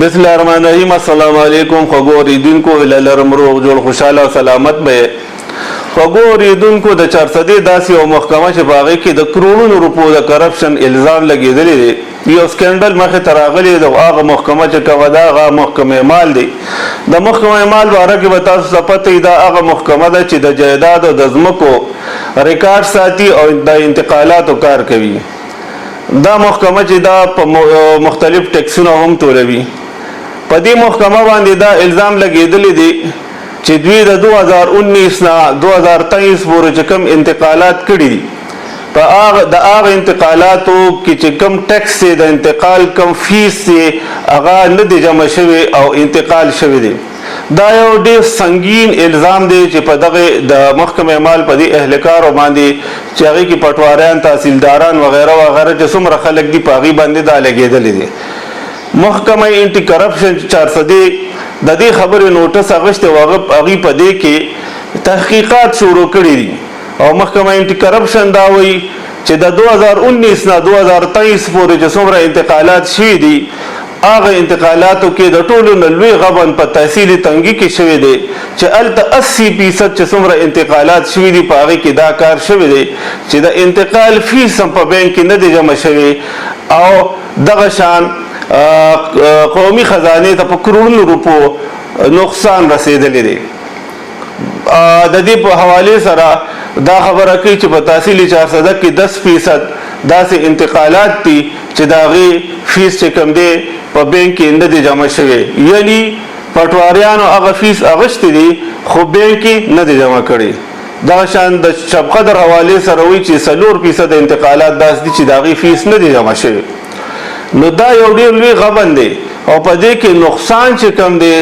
بسم الله الرحمن الرحیم. السلام علیکم خوږو اوریدونکو، هیله لرم روغ جوړ خوشحاله او سلامت به. خوږو اوریدونکو، د چارسدې داسې یو محکمه چې په هغې کې د کروڑونو روپو د کرپشن الزام لګېدلی دی، یو سکینډل مخې ته راغلی دی. هغه محکمه چې کومه ده هغه محکمه مال دی. د محکمه مال باره کې به تاسو ته پته وي، دا هغه محکمه ده چې د جایداد او د ځمکو ریکارډ ساتي او د انتقالاتو کار کوي. دا محکمه چې دا په مختلف ټیکسونه هم ټولوي. په دې محکمه باندې دا الزام لګېدلی دی چې دوی د 2019 نه 2023 پورې چې کوم انتقالات کړي دي، په د هغه انتقالاتو کې چې کوم ټیکس دی، د انتقال کوم فیس دی، هغه نه دی جمع شوی او انتقال شوی دی. دا یو ډېر سنګین الزام دی چې په دغه د محکمه مال په دې اهلکارو باندې چې هغې کې پټواریان، تحصیلداران وغیره وغیره چې څومره خلک دي، په هغې باندې دا لګېدلی دی. محکمه انټي کرپشن چارسدې د دې خبرې نوټس اخیستی او هغې په دې کې تحقیقات شروع کړي دي. او محکمه انټي کرپشن دا وایي چې د 2019 نه 2023 پورې چې څومره انتقالات شوي دي، هغه انتقالاتو کې د ټولو نه لوی غبن په تحصیل تنګي کې شوی دی چې هلته 80% چې څومره انتقالات شوي دي، په هغې کې دا کار شوی دی چې د انتقال فیس هم په بینک کې نه دی جمع شوی. او دغه شان قومي خزانې ته په کروڑونو روپو نقصان رسېدلی دی. د دې په حوالې سره دا خبره کوي چې په تحصیل چارسده کې 10% داسې انتقالات دي چې د هغې فیس چې کوم دی په بینک کې نه دی جمع شوی، یعنی پټواریانو هغه فیس اخیستی دی خو بینک کې نه دی جمع کړی. دغه شان د شب قدر حوالې سره وایي چې 4% انتقالات داسې دي چې د هغې فیس نه دی جمع شوی. نو دا یو ډېر لوی غبن دی او په دې کې نقصان چې کم دی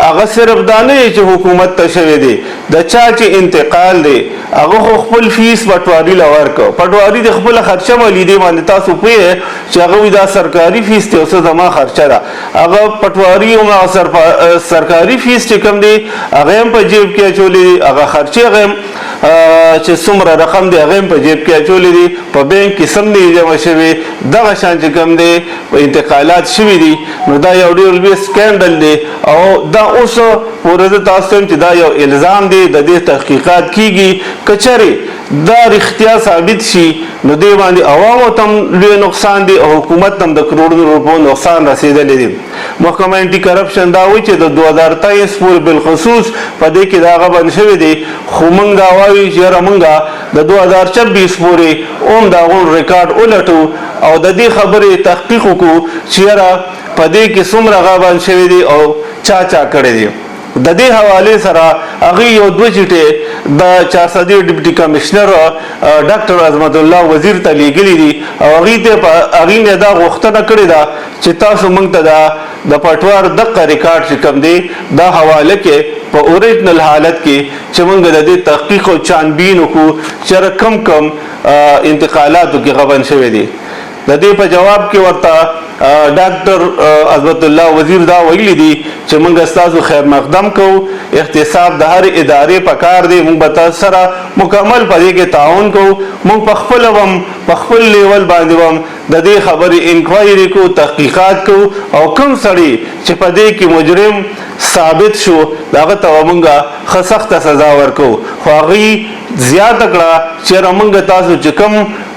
هغه صرف دا نه دی چې حکومت ته شوی دی، د چا چې انتقال دی هغه خو خپل فیس پټواري له ورکړو. پټواري د خپله خرچه مالي دی باندې تاسو پوهیږئ چې هغه وایي دا سرکاري فیس دی او څه زما خرچه ده. هغه پټواري او سرکاري فیس چې کم دی هغه هم په جیب کې اچولی دی، هغه خرچې هغه هم چې څومره رقم دی هغه هم په جیب کې اچولی دی، په بینک کې سم نه جمع شوی. دغه شان چې کوم دی انتقالات شوي دي، نو دا یو ډېر لوی سکینډل دی. او دا اوس پورې زه تاسو ته چې دا یو الزام دی، د دې تحقیقات کیږي. که چېرې دا رښتیا ثابت شي نو دې باندې عوامو ته هم لوی نقصان دی او حکومت ته هم د کروڑونو روپو نقصان رسېدلی دی. محکمه انټي کرپشن دا وایي چې د 2023 پورې بالخصوص په دې کې دا غبن شوی دی، خو موږ دا وایو چې یاره موږ د 2026 پورې هم د هغو ریکارډ ولټو او د دې خبرې تحقیق وکړو چې یاره په دې کې څومره غبن شوی دی او چا کړی دی. د دې حوالې سره هغې یو 2 چیټې د چارسدې ډیپټي کمشنر ډاکټر عظمت الله وزیر ته لیږلي دي او هغې نه دا غوښتنه کړې ده چې تاسو موږ ته د پټوار دغه ریکارډ چې کوم دی دا حواله کې په اوریجنل حالت کې چې موږ د دې تحقیق او چانبین وکړو چې کم انتقالاتو کې غبن شوی دی. د دې په جواب کې ورته ډاکټر عظمت الله وزیر دا ویلي دي چې موږ ستاسو خیر مقدم کوو، احتساب د هر ادارې په کار دی، موږ به تاسو سره مکمل په دې کې تعاون کوو. موږ په خپله هم په خپل لیول باندې هم د دې خبرې انکوایري کوو، تحقیقات کوو او کوم سړی چې په دې کې مجرم ثابت شو د هغه ته به موږ ښه سخته سزا ورکوو. خو هغوی زیاته کړه چې موږ تاسو چې کوم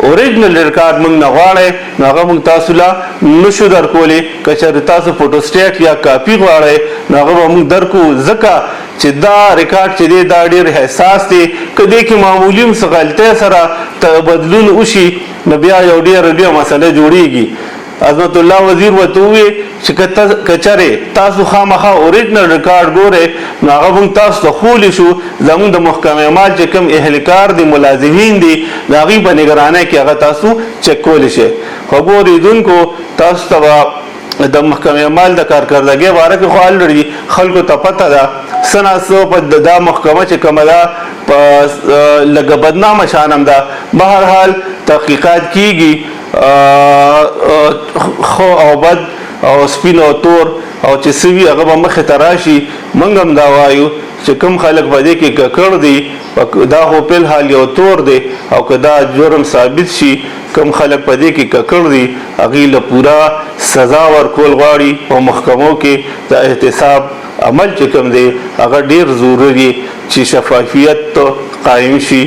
اوریجنل ریکارډ موږ نه غواړئ نو هغه موږ تاسو له نشو درکولی. که چېرې تاسو فوټوسټیټ یا کاپي غواړئ نو هغه به موږ درکو، ځکه چې دا ریکارډ چې دی دا ډېر حساس دی. که دې کې معمولي هم څه غلطۍ سره بدلون وشي نو بیا یو ډېره لویه مسله جوړیږي. عظمت الله وزیر ورته وویل چې که چېرې تاسو خامخا اوریجنل ریکارډ ګورئ نو هغه موږ تاسو ته ښولی شو. زموږ د محکمه مال چې کوم اهلکار دي، ملازمین دي، د هغوی په نګرانۍ کې هغه تاسو چک کولی شئ. خوږو اورېدونکو، تاسو ته به د محکمه مال د کارکردګۍ باره کې خو الریډي خلکو ته پته ده څه نه څه په دا محکمه چې کومه ده په لږه بدنامه شان هم ده. بهرحال تحقیقات کیږي، خو او بد او سپین او تور او چې څه وي هغه به مخې ته راشي. موږ هم دا وایو چې کوم خلک په دې کې ککړ دي دا خو په حال یو تور دی او که دا جرم ثابت شي کوم خلک په دې کې ککړ دي هغې له پوره سزا ورکول غواړي په محکمو کې د احتساب عمل چې کوم دی هغه ډیر ضروري چې شفافیت قائم شي